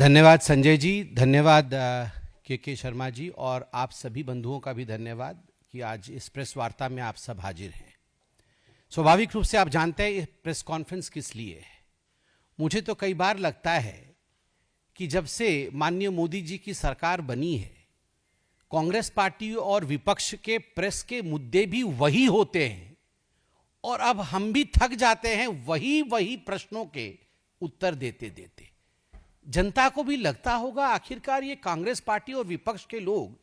धन्यवाद संजय जी, धन्यवाद के शर्मा जी, और आप सभी बंधुओं का भी धन्यवाद कि आज इस प्रेस वार्ता में आप सब हाजिर हैं। स्वाभाविक रूप से आप जानते हैं ये प्रेस कॉन्फ्रेंस किस लिए है। मुझे तो कई बार लगता है कि जब से माननीय मोदी जी की सरकार बनी है, कांग्रेस पार्टी और विपक्ष के प्रेस के मुद्दे भी वही होते हैं और अब हम भी थक जाते हैं वही प्रश्नों के उत्तर देते देते। जनता को भी लगता होगा आखिरकार ये कांग्रेस पार्टी और विपक्ष के लोग,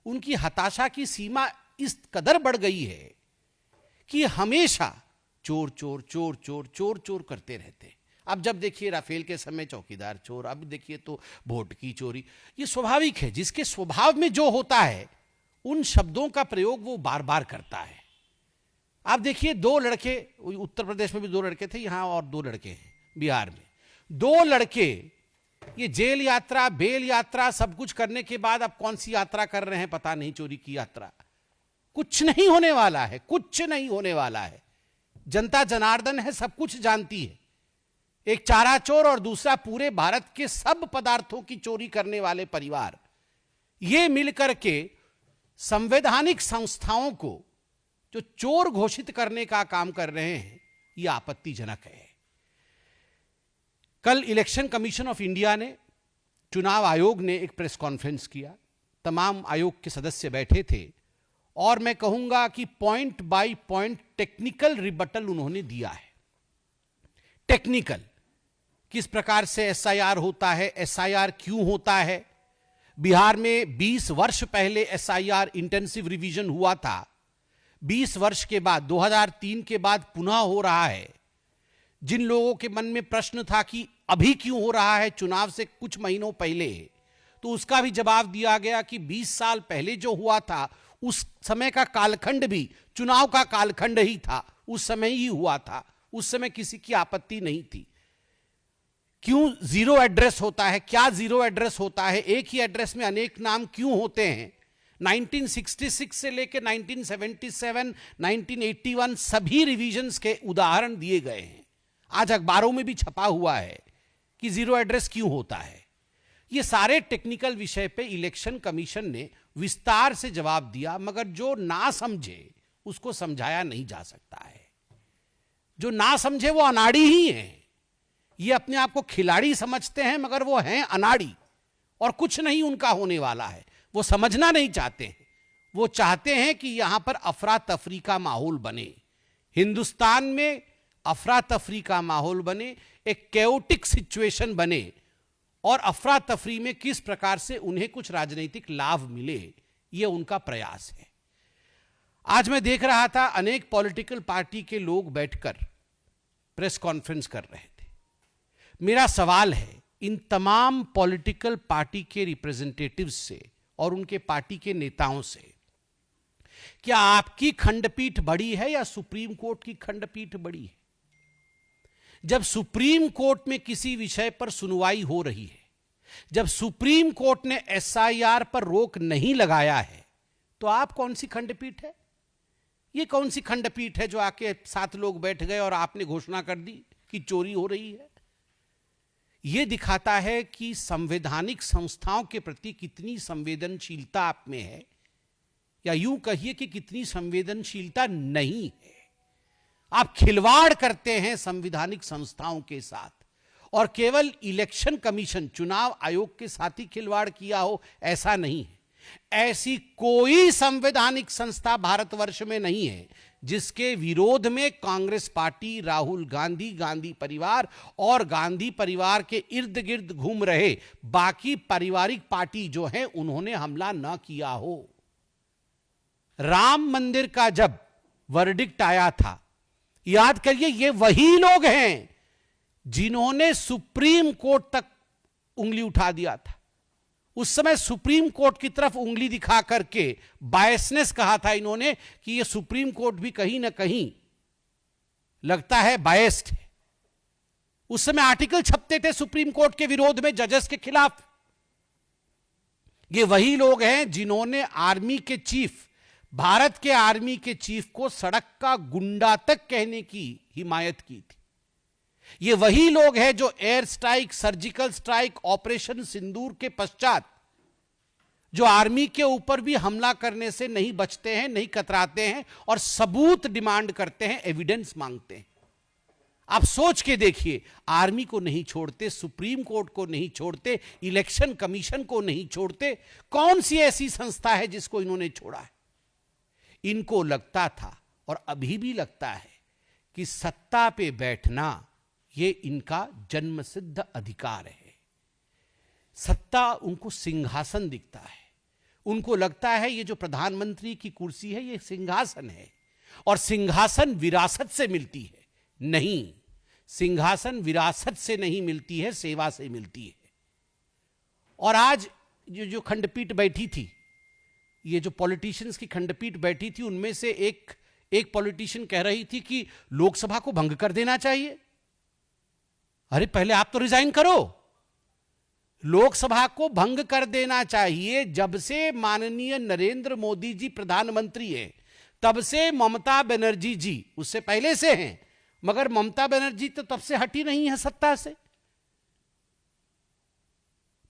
उनकी हताशा की सीमा इस कदर बढ़ गई है कि हमेशा चोर चोर चोर चोर चोर चोर करते रहते। अब जब देखिए राफेल के समय चौकीदार चोर, अब देखिए तो वोट की चोरी। ये स्वाभाविक है, जिसके स्वभाव में जो होता है उन शब्दों का प्रयोग वो बार बार करता है। आप देखिए दो लड़के, उत्तर प्रदेश में भी दो लड़के थे, यहां और दो लड़के हैं बिहार में। दो लड़के ये जेल यात्रा, बेल यात्रा सब कुछ करने के बाद अब कौन सी यात्रा कर रहे हैं पता नहीं, चोरी की यात्रा। कुछ नहीं होने वाला है, कुछ नहीं होने वाला है। जनता जनार्दन है, सब कुछ जानती है। एक चारा चोर और दूसरा पूरे भारत के सब पदार्थों की चोरी करने वाले परिवार, ये मिलकर के संवैधानिक संस्थाओं को जो चोर घोषित करने का काम कर रहे हैं, यह आपत्तिजनक है। कल इलेक्शन कमीशन ऑफ इंडिया ने, चुनाव आयोग ने एक प्रेस कॉन्फ्रेंस किया। तमाम आयोग के सदस्य बैठे थे और मैं कहूंगा कि point by point technical rebuttal उन्होंने दिया है। टेक्निकल, किस प्रकार से एसआईआर होता है, एसआईआर क्यों होता है। बिहार में 20 वर्ष पहले एसआईआर इंटेंसिव रिवीजन हुआ था, 20 वर्ष के बाद 2003 के बाद पुनः हो रहा है। जिन लोगों के मन में प्रश्न था कि अभी क्यों हो रहा है, चुनाव से कुछ महीनों पहले, तो उसका भी जवाब दिया गया कि 20 साल पहले जो हुआ था उस समय का कालखंड भी चुनाव का कालखंड ही था, उस समय ही हुआ था, उस समय किसी की आपत्ति नहीं थी। क्यों जीरो एड्रेस होता है, क्या जीरो एड्रेस होता है, एक ही एड्रेस में अनेक नाम क्यों होते हैं। 1966 से लेकर 1977, 1981 सभी रिवीजन्स के उदाहरण दिए गए हैं। आज अखबारों में भी छपा हुआ है कि जीरो एड्रेस क्यों होता है। ये सारे टेक्निकल विषय पे इलेक्शन कमीशन ने विस्तार से जवाब दिया, मगर जो ना समझे उसको समझाया नहीं जा सकता है। जो ना समझे वो अनाड़ी ही है। ये अपने आप को खिलाड़ी समझते हैं मगर वो हैं अनाड़ी, और कुछ नहीं उनका होने वाला है। वो समझना नहीं चाहते हैं। वो चाहते हैं कि यहां पर अफरा तफरी का माहौल बने, हिंदुस्तान में अफरा तफरी का माहौल बने, एक कैओटिक सिचुएशन बने, और अफरा तफरी में किस प्रकार से उन्हें कुछ राजनीतिक लाभ मिले, यह उनका प्रयास है। आज मैं देख रहा था अनेक पॉलिटिकल पार्टी के लोग बैठकर प्रेस कॉन्फ्रेंस कर रहे थे। मेरा सवाल है इन तमाम पॉलिटिकल पार्टी के रिप्रेजेंटेटिव्स से और उनके पार्टी के नेताओं से, क्या आपकी खंडपीठ बड़ी है या सुप्रीम कोर्ट की खंडपीठ बड़ी है? जब सुप्रीम कोर्ट में किसी विषय पर सुनवाई हो रही है, जब सुप्रीम कोर्ट ने एसआईआर पर रोक नहीं लगाया है, तो आप कौन सी खंडपीठ है? ये कौन सी खंडपीठ है जो आके 7 लोग बैठ गए और आपने घोषणा कर दी कि चोरी हो रही है? यह दिखाता है कि संवैधानिक संस्थाओं के प्रति कितनी संवेदनशीलता आप में है, या यूं कहिए कि कितनी संवेदनशीलता नहीं है। आप खिलवाड़ करते हैं संवैधानिक संस्थाओं के साथ, और केवल इलेक्शन कमीशन, चुनाव आयोग के साथ ही खिलवाड़ किया हो ऐसा नहीं है। ऐसी कोई संवैधानिक संस्था भारतवर्ष में नहीं है जिसके विरोध में कांग्रेस पार्टी, राहुल गांधी, गांधी परिवार और गांधी परिवार के इर्द गिर्द घूम रहे बाकी पारिवारिक पार्टी जो हैं उन्होंने हमला न किया हो। राम मंदिर का जब वर्डिक्ट आया था, याद करिए, ये वही लोग हैं जिन्होंने सुप्रीम कोर्ट तक उंगली उठा दिया था। उस समय सुप्रीम कोर्ट की तरफ उंगली दिखा करके बायसनेस कहा था इन्होंने कि ये सुप्रीम कोर्ट भी कहीं ना कहीं लगता है बायस्ड है। उस समय आर्टिकल छपते थे सुप्रीम कोर्ट के विरोध में, जजेस के खिलाफ। ये वही लोग हैं जिन्होंने आर्मी के चीफ, भारत के आर्मी के चीफ को सड़क का गुंडा तक कहने की हिमायत की थी। ये वही लोग हैं जो air strike, surgical strike, operation Sindoor के पश्चात जो आर्मी के ऊपर भी हमला करने से नहीं बचते हैं, नहीं कतराते हैं और सबूत डिमांड करते हैं, एविडेंस मांगते हैं। आप सोच के देखिए, आर्मी को नहीं छोड़ते, सुप्रीम कोर्ट को नहीं छोड़ते, इलेक्शन कमीशन को नहीं छोड़ते, कौन सी ऐसी संस्था है जिसको इन्होंने छोड़ा है? इनको लगता था और अभी भी लगता है कि सत्ता पे बैठना ये इनका जन्मसिद्ध अधिकार है। सत्ता उनको सिंहासन दिखता है। उनको लगता है ये जो प्रधानमंत्री की कुर्सी है ये सिंहासन है और सिंहासन विरासत से मिलती है। नहीं, सिंहासन विरासत से नहीं मिलती है, सेवा से मिलती है। और आज जो खंडपीठ बैठी थी, ये जो पॉलिटिशियंस की खंडपीठ बैठी थी, उनमें से एक पॉलिटिशियन कह रही थी कि लोकसभा को भंग कर देना चाहिए। अरे पहले आप तो रिजाइन करो। लोकसभा को भंग कर देना चाहिए। जब से माननीय नरेंद्र मोदी जी प्रधानमंत्री हैं, तब से ममता बनर्जी जी, उससे पहले से हैं, मगर ममता बनर्जी तो तब से हटी नहीं है सत्ता से।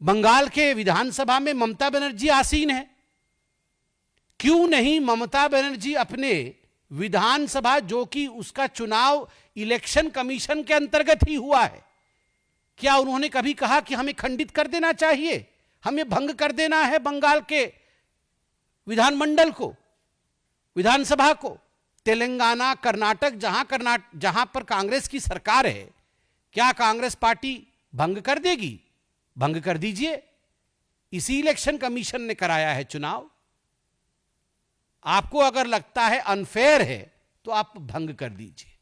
बंगाल के विधानसभा में ममता बनर्जी आसीन है। क्यों नहीं ममता बनर्जी अपने विधानसभा, जो कि उसका चुनाव इलेक्शन कमीशन के अंतर्गत ही हुआ है, क्या उन्होंने कभी कहा कि हमें खंडित कर देना चाहिए, हमें भंग कर देना है बंगाल के विधानमंडल को, विधानसभा को? तेलंगाना, कर्नाटक, जहां पर कांग्रेस की सरकार है, क्या कांग्रेस पार्टी भंग कर देगी? भंग कर दीजिए। इसी इलेक्शन कमीशन ने कराया है चुनाव। आपको अगर लगता है अनफेयर है तो आप भंग कर दीजिए।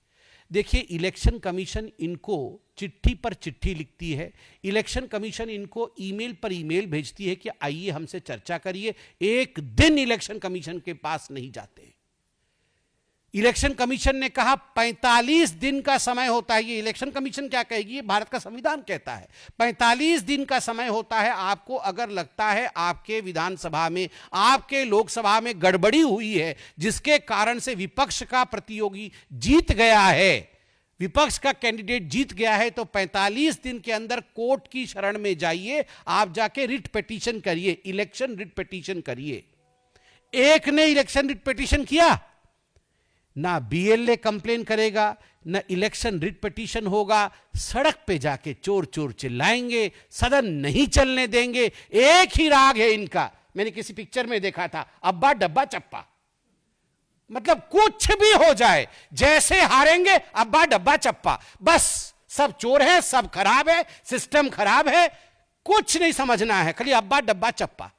देखिए, इलेक्शन कमीशन इनको चिट्ठी पर चिट्ठी लिखती है, इलेक्शन कमीशन इनको ईमेल पर ईमेल भेजती है कि आइए हमसे चर्चा करिए। एक दिन इलेक्शन कमीशन के पास नहीं जाते। इलेक्शन कमीशन ने कहा 45 दिन का समय होता है। ये इलेक्शन कमीशन क्या कहेगी? ये भारत का संविधान कहता है 45 दिन का समय होता है। आपको अगर लगता है आपके विधानसभा में, आपके लोकसभा में गड़बड़ी हुई है, जिसके कारण से विपक्ष का प्रतियोगी जीत गया है, विपक्ष का कैंडिडेट जीत गया है, तो 45 दिन के अंदर कोर्ट की शरण में जाइए। आप जाके रिट पिटीशन करिए, इलेक्शन रिट पिटीशन करिए। एक ने इलेक्शन रिट पिटीशन किया, ना बीएलए कंप्लेन करेगा, ना इलेक्शन रिट पिटीशन होगा। सड़क पे जाके चोर चोर चिल्लाएंगे, सदन नहीं चलने देंगे। एक ही राग है इनका, मैंने किसी पिक्चर में देखा था, अब्बा डब्बा चप्पा। मतलब कुछ भी हो जाए, जैसे हारेंगे अब्बा डब्बा चप्पा, बस सब चोर है, सब खराब है, सिस्टम खराब है, कुछ नहीं समझना है, खाली अब्बा डब्बा चप्पा।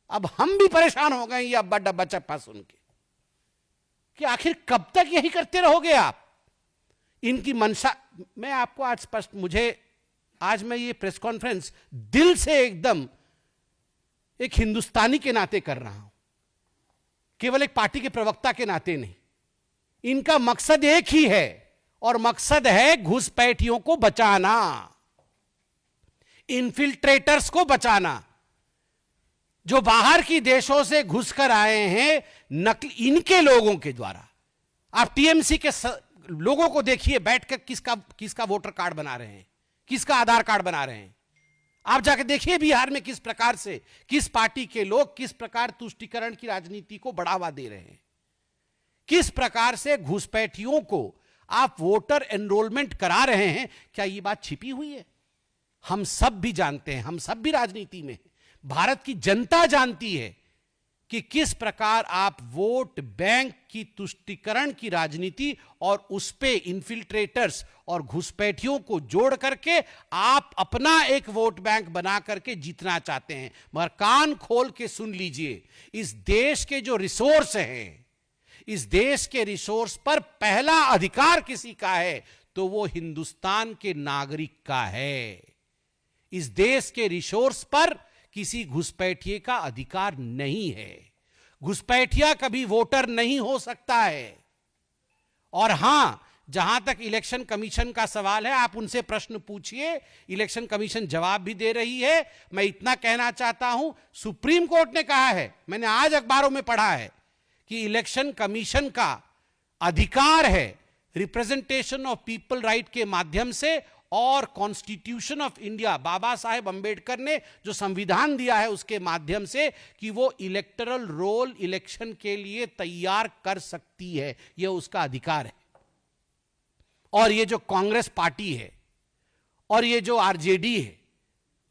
अब हम भी परेशान हो गए ये अब्बा डब्बा चप्पा सुन के कि आखिर कब तक यही करते रहोगे आप? इनकी मंशा, मैं आपको आज स्पष्ट, आज मैं ये प्रेस कॉन्फ्रेंस दिल से एकदम एक हिंदुस्तानी के नाते कर रहा हूं, केवल एक पार्टी के प्रवक्ता के नाते नहीं। इनका मकसद एक ही है और मकसद है घुसपैठियों को बचाना, इन्फिल्ट्रेटर्स को बचाना, जो बाहर की देशों से घुसकर आए हैं नकली इनके लोगों के द्वारा। आप टीएमसी के लोगों को देखिए बैठकर किसका वोटर कार्ड बना रहे हैं, किसका आधार कार्ड बना रहे हैं। आप जाकर देखिए बिहार में किस प्रकार से, किस पार्टी के लोग किस प्रकार तुष्टीकरण की राजनीति को बढ़ावा दे रहे हैं, किस प्रकार से घुसपैठियों को आप वोटर एनरोलमेंट करा रहे हैं। क्या ये बात छिपी हुई है? हम सब भी जानते हैं, हम सब भी राजनीति में हैं। भारत की जनता जानती है कि किस प्रकार आप वोट बैंक की तुष्टीकरण की राजनीति और उस पे इन्फिल्ट्रेटर्स और घुसपैठियों को जोड़ करके आप अपना एक वोट बैंक बना करके जीतना चाहते हैं। मगर कान खोल के सुन लीजिए, इस देश के जो रिसोर्स हैं, इस देश के रिसोर्स पर पहला अधिकार किसी का है तो वो हिंदुस्तान के नागरिक का है। इस देश के रिसोर्स पर किसी घुसपैठिए का अधिकार नहीं है। घुसपैठिया कभी वोटर नहीं हो सकता है। और हां, जहां तक इलेक्शन कमीशन का सवाल है, आप उनसे प्रश्न पूछिए, इलेक्शन कमीशन जवाब भी दे रही है। मैं इतना कहना चाहता हूं, सुप्रीम कोर्ट ने कहा है, मैंने आज अखबारों में पढ़ा है कि इलेक्शन कमीशन का अधिकार है रिप्रेजेंटेशन ऑफ पीपल राइट के माध्यम से और constitution of India, Baba Saheb Ambedkar ने जो संविधान दिया है उसके माध्यम से कि वो इलेक्टरल रोल इलेक्शन के लिए तैयार कर सकती है, यह उसका अधिकार है। और ये जो कांग्रेस पार्टी है और ये जो आरजेडी है,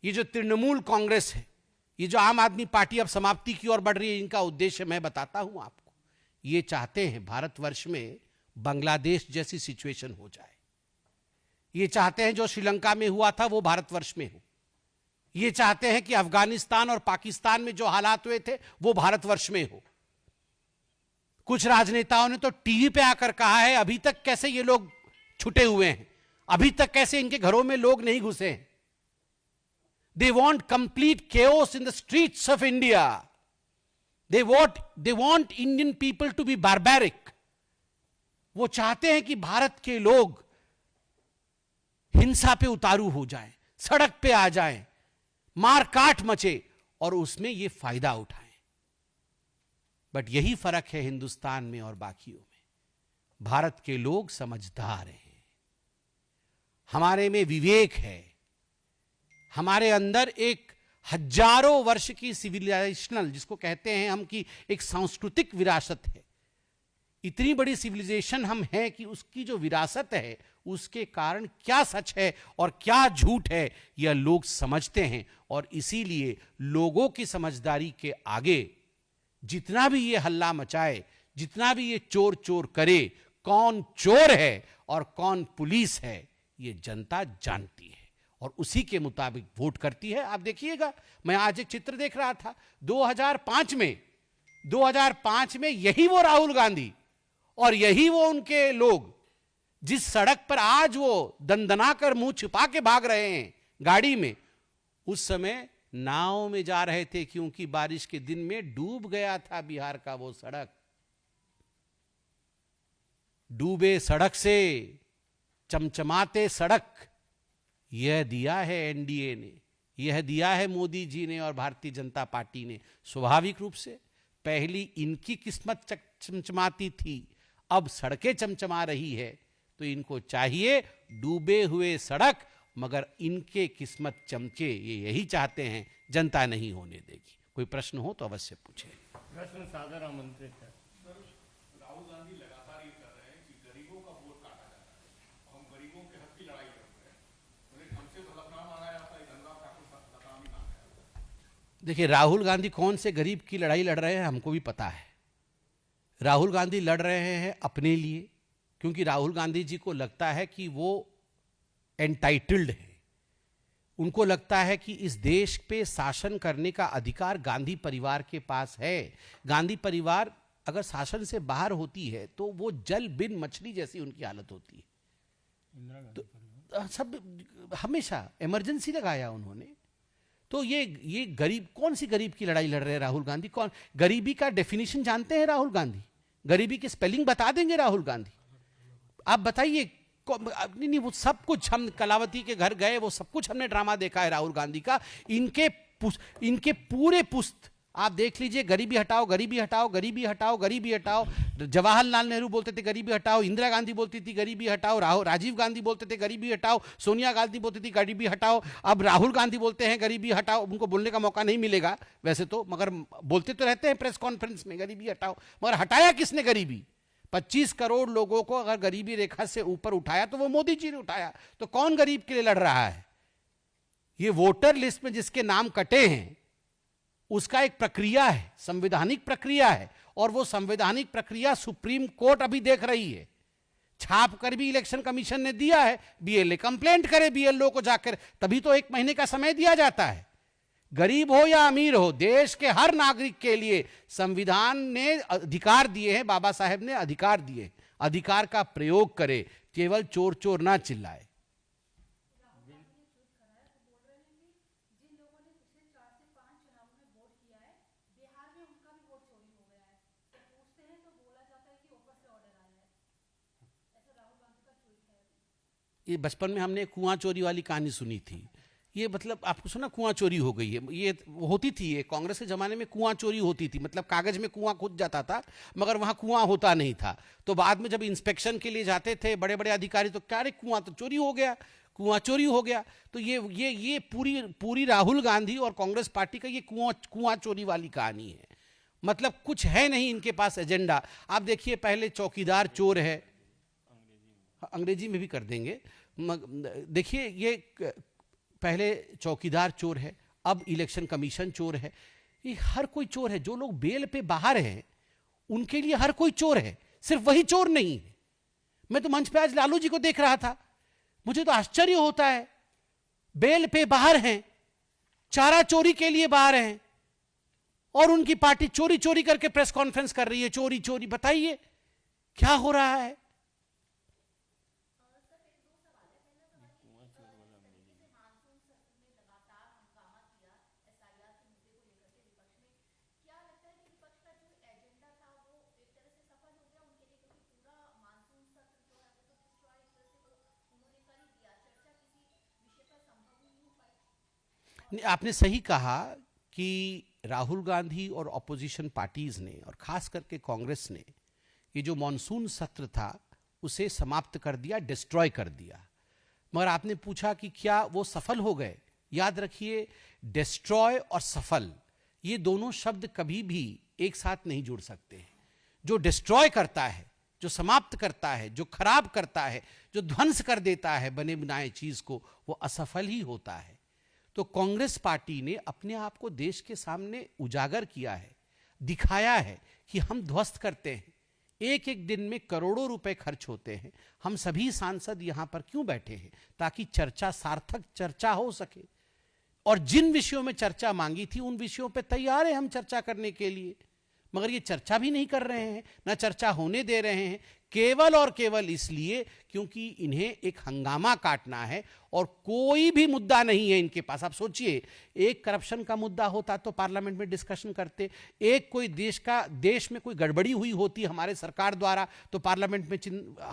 ये जो तृणमूल कांग्रेस है, ये जो आम आदमी पार्टी अब समाप्ति की ओर बढ़ रही है, इनका उद्देश्य मैं बताता हूं आपको। ये चाहते हैं भारतवर्ष में बांग्लादेश जैसी सिचुएशन हो जाए। ये चाहते हैं जो श्रीलंका में हुआ था वो भारतवर्ष में हो। ये चाहते हैं कि अफगानिस्तान और पाकिस्तान में जो हालात हुए थे वो भारतवर्ष में हो। कुछ राजनेताओं ने तो टीवी पे आकर कहा है अभी तक कैसे ये लोग छुटे हुए हैं, अभी तक कैसे इनके घरों में लोग नहीं घुसे हैं। They want complete chaos in the streets of India. They want Indian people to be barbaric. वो चाहते हैं कि भारत के लोग हिंसा पे उतारू हो जाएं, सड़क पे आ जाएं, मार काट मचे और उसमें ये फायदा उठाएं। बट यही फर्क है हिंदुस्तान में और बाकियों में। भारत के लोग समझदार हैं, हमारे में विवेक है, हमारे अंदर एक हजारों वर्ष की सिविलाइजेशनल, जिसको कहते हैं हम, की एक सांस्कृतिक विरासत है। इतनी बड़ी सिविलाइजेशन हम हैं कि उसकी जो विरासत है उसके कारण क्या सच है और क्या झूठ है यह लोग समझते हैं। और इसीलिए लोगों की समझदारी के आगे जितना भी ये हल्ला मचाए, जितना भी ये चोर चोर करे, कौन चोर है और कौन पुलिस है ये जनता जानती है और उसी के मुताबिक वोट करती है। आप देखिएगा, मैं आज एक चित्र देख रहा था 2005 में यही वो राहुल गांधी और यही वो उनके लोग जिस सड़क पर आज वो दंदना कर मुंह छिपा के भाग रहे हैं गाड़ी में, उस समय नाव में जा रहे थे क्योंकि बारिश के दिन में डूब गया था बिहार का वो सड़क। डूबे सड़क से चमचमाते सड़क, यह दिया है एनडीए ने, यह दिया है मोदी जी ने और भारतीय जनता पार्टी ने। स्वाभाविक रूप से पहली इनकी किस्मत चमचमाती थी, अब सड़कें चमचमा रही है, तो इनको चाहिए डूबे हुए सड़क, मगर इनके किस्मत चमके, ये यही चाहते हैं, जनता नहीं होने देगी। कोई प्रश्न हो तो अवश्य पूछे। प्रश्न सादर आमंत्रित है। राहुल गांधी लगातार ये कर रहे हैं कि गरीबों का वोट काटा जा रहा है, हम गरीबों के हक की लड़ाई लड़ रहे हैं। उन्हें हमसे तो लखनऊ मांगा जाता है, गंगा ठाकुर लखनऊ ही मांगा जाता है। देखिए, राहुल गांधी कौन से गरीब की लड़ाई लड़ रहे हैं हमको भी पता है। राहुल गांधी लड़ रहे हैं अपने लिए, क्योंकि राहुल गांधी जी को लगता है कि वो एंटाइटल्ड है। उनको लगता है कि इस देश पे शासन करने का अधिकार गांधी परिवार के पास है। गांधी परिवार अगर शासन से बाहर होती है तो वो जल बिन मछली जैसी उनकी हालत होती है। तो सब हमेशा इमरजेंसी लगाया उन्होंने। तो ये गरीब, कौन सी गरीब की लड़ाई लड़ रहे हैं राहुल गांधी? कौन गरीबी का डेफिनेशन जानते हैं राहुल गांधी? गरीबी की स्पेलिंग बता देंगे राहुल गांधी? आप बताइए। नहीं, वो सब कुछ, हम कलावती के घर गए, वो सब कुछ हमने ड्रामा देखा है राहुल गांधी का। इनके पूरे पुस्त आप देख लीजिए, गरीबी हटाओ, गरीबी हटाओ, गरीबी हटाओ, गरीबी हटाओ। जवाहरलाल नेहरू बोलते थे गरीबी हटाओ, इंदिरा गांधी बोलती थी गरीबी हटाओ, राजीव गांधी बोलते थे गरीबी हटाओ, सोनिया गांधी बोलती थी गरीबी हटाओ। अब राहुल गांधी बोलते हैं गरीबी हटाओ। उनको बोलने का मौका नहीं मिलेगा वैसे तो, मगर बोलते तो रहते हैं प्रेस कॉन्फ्रेंस में गरीबी हटाओ। मगर हटाया किसने गरीबी? 25 करोड़ लोगों को अगर गरीबी रेखा से ऊपर उठाया तो वो मोदी जी ने उठाया। तो कौन गरीब के लिए लड़ रहा है? ये वोटर लिस्ट में जिसके नाम कटे हैं उसका एक प्रक्रिया है, संवैधानिक प्रक्रिया है, और वो संवैधानिक प्रक्रिया सुप्रीम कोर्ट अभी देख रही है। छाप कर भी इलेक्शन कमीशन ने दिया है, बीएलए कंप्लेंट करे बीएलओ को जाकर, तभी तो 1 महीने का समय दिया जाता है। गरीब हो या अमीर हो, देश के हर नागरिक के लिए संविधान ने अधिकार दिए हैं, बाबा साहेब ने अधिकार दिए, अधिकार का प्रयोग करे, केवल चोर चोर ना चिल्लाए। ये बचपन में हमने कुआं चोरी वाली कहानी सुनी थी ये मतलब आपको सुना कुआं चोरी हो गई है, ये होती थी, ये कांग्रेस के जमाने में कुआं चोरी होती थी, मतलब कागज में कुआं खुद जाता था मगर वहां कुआं होता नहीं था। तो बाद में जब इंस्पेक्शन के लिए जाते थे बड़े बड़े अधिकारी तो क्या रे कुआं तो चोरी हो गया, कुआं चोरी हो गया। तो ये पूरी राहुल गांधी और कांग्रेस पार्टी का ये कुआं चोरी वाली कहानी है। मतलब कुछ है नहीं इनके पास एजेंडा। आप देखिए पहले चौकीदार चोर है, अंग्रेजी में भी कर देंगे। देखिए ये पहले चौकीदार चोर है, अब इलेक्शन कमीशन चोर है। ये हर कोई चोर है, जो लोग बेल पे बाहर हैं उनके लिए हर कोई चोर है, सिर्फ वही चोर नहीं है। मैं तो मंच पे आज लालू जी को देख रहा था, मुझे तो आश्चर्य होता है, बेल पे बाहर हैं, चारा चोरी के लिए बाहर हैं और उनकी पार्टी चोरी चोरी करके प्रेस कॉन्फ्रेंस कर रही है, चोरी चोरी। बताइए क्या हो रहा है। नहीं, आपने सही कहा कि राहुल गांधी और ऑपोजिशन पार्टीज ने और खास करके कांग्रेस ने ये जो मॉनसून सत्र था उसे समाप्त कर दिया, डिस्ट्रॉय कर दिया। मगर आपने पूछा कि क्या वो सफल हो गए। याद रखिए, डिस्ट्रॉय और सफल ये दोनों शब्द कभी भी एक साथ नहीं जुड़ सकते हैं। जो डिस्ट्रॉय करता है, जो समाप्त करता है, जो खराब करता है, जो ध्वंस कर देता है बने बनाए चीज को, वो असफल ही होता है। तो कांग्रेस पार्टी ने अपने आप को देश के सामने उजागर किया है, दिखाया है कि हम ध्वस्त करते हैं। एक एक दिन में करोड़ों रुपए खर्च होते हैं। हम सभी सांसद यहां पर क्यों बैठे हैं? ताकि चर्चा, सार्थक चर्चा हो सके। और जिन विषयों में चर्चा मांगी थी उन विषयों पे तैयार है हम चर्चा करने के लिए, मगर ये चर्चा भी नहीं कर रहे हैं, ना चर्चा होने दे रहे हैं, केवल और केवल इसलिए क्योंकि इन्हें एक हंगामा काटना है और कोई भी मुद्दा नहीं है इनके पास। आप सोचिए, एक करप्शन का मुद्दा होता तो पार्लियामेंट में डिस्कशन करते, एक कोई देश में कोई गड़बड़ी हुई होती हमारे सरकार द्वारा तो पार्लियामेंट में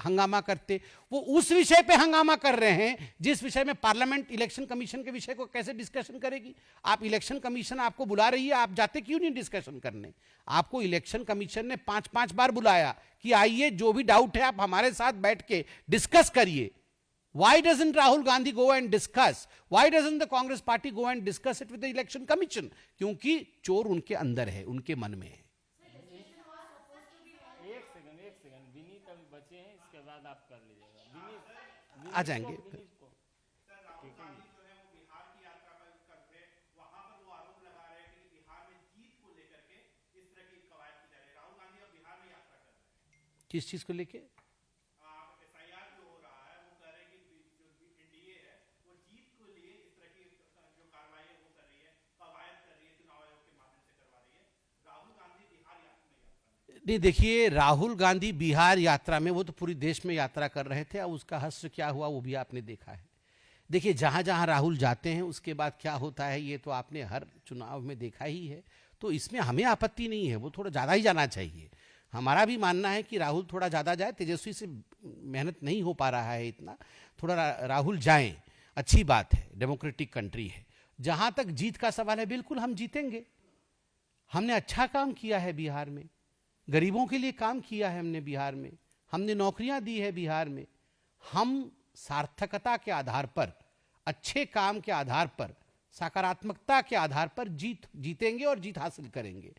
हंगामा करते। वो उस विषय पे हंगामा कर रहे हैं जिस विषय में पार्लियामेंट इलेक्शन कमीशन के विषय को कैसे डिस्कशन करेगी। आप इलेक्शन कमीशन आपको बुला रही है, आप जाते क्यों नहीं डिस्कशन करने? आपको इलेक्शन कमीशन ने 5-5 बार बुलाया कि आइए, जो भी डाउट है आप हमारे साथ बैठ के डिस्कस करिए। Why doesn't Rahul Gandhi go and discuss? Why doesn't the Congress party go and discuss it with the election commission? क्योंकि चोर उनके अंदर है, उनके मन में है। एक सेकंड विनीत अभी बचे हैं, इसके बाद आप कर लीजिएगा। विनीत आ जाएंगे। विनीत को किस चीज को लेके? नहीं, देखिए, राहुल गांधी बिहार यात्रा में, वो तो पूरी देश में यात्रा कर रहे थे, अब उसका हश्र क्या हुआ वो भी आपने देखा है। देखिए, जहां जहां राहुल जाते हैं उसके बाद क्या होता है ये तो आपने हर चुनाव में देखा ही है। तो इसमें हमें आपत्ति नहीं है, वो थोड़ा ज़्यादा ही जाना चाहिए। हमारा भी मानना है कि राहुल थोड़ा ज़्यादा जाए, तेजस्वी से मेहनत नहीं हो पा रहा है इतना, थोड़ा राहुल जाएं, अच्छी बात है, डेमोक्रेटिक कंट्री है। जहां तक जीत का सवाल है, बिल्कुल हम जीतेंगे। हमने अच्छा काम किया है बिहार में, गरीबों के लिए काम किया है हमने बिहार में, हमने नौकरियां दी है बिहार में। हम सार्थकता के आधार पर, अच्छे काम के आधार पर, सकारात्मकता के आधार पर जीतेंगे और जीत हासिल करेंगे।